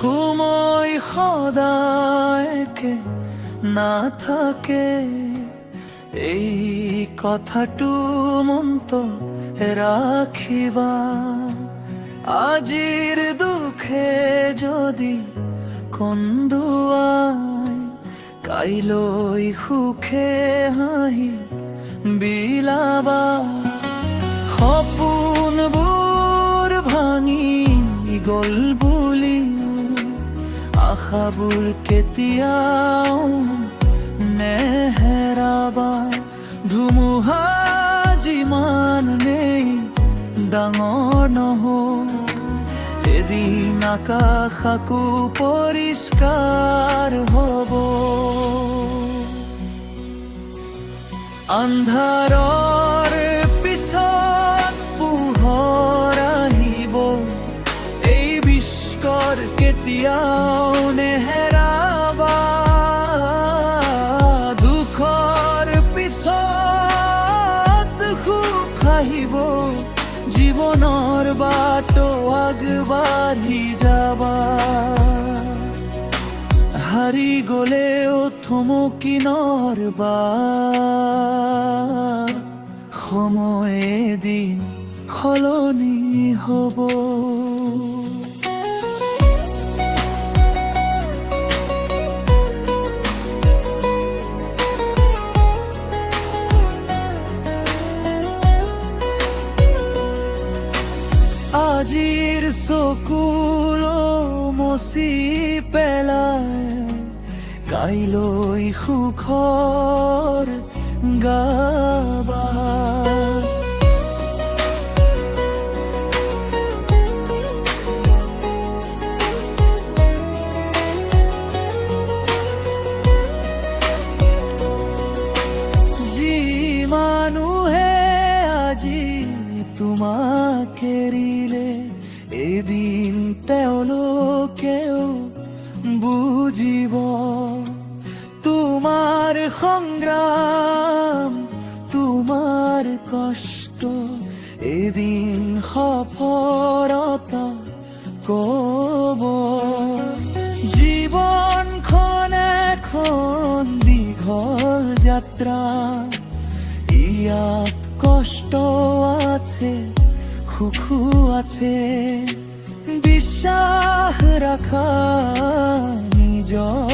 সময় সদায়কে নাথাকে এই কথাটো মনত ৰাখিবা আজিৰ দুখে যদি কন্দুৱাই কাইলৈ সুখে হাঁহি বিলাবা সপোনবোৰ ভাঙি গ'ল বুলি আশাবোৰ কেতিয়াও নেহেৰাবা ধুমুহা যিমান নেই ডাঙৰ নহওক এদিন আকাশ আকৌ পৰিষ্কাৰ হ'ব আন্ধাৰৰ পিছত পোহৰ আহিব এই বিস্কৰ কেতিয়াও নেহেৰাবা দুখৰ পিছত সুখ আহিব জীৱনৰ বাট আগবাঢ়ি যাবা হাৰি গ'লেও থমকি নৰবা সময় এদিন সলনি হ'ব আজিৰ চকুৰ মচি পেলাই কাইলৈ সুখৰ গাবা যি মানুহে আজি তোমাক এৰিলে এদিন তেওঁলোকেও বুজিব তোমাৰ সংগ্ৰাম তোমাৰ কষ্ট এদিন সফলতা ক'ব জীৱনখন এখন দীঘল যাত্ৰা ইয়াত কষ্ট আছে সুখো আছে বিশ্বাস ৰাখা নিজৰ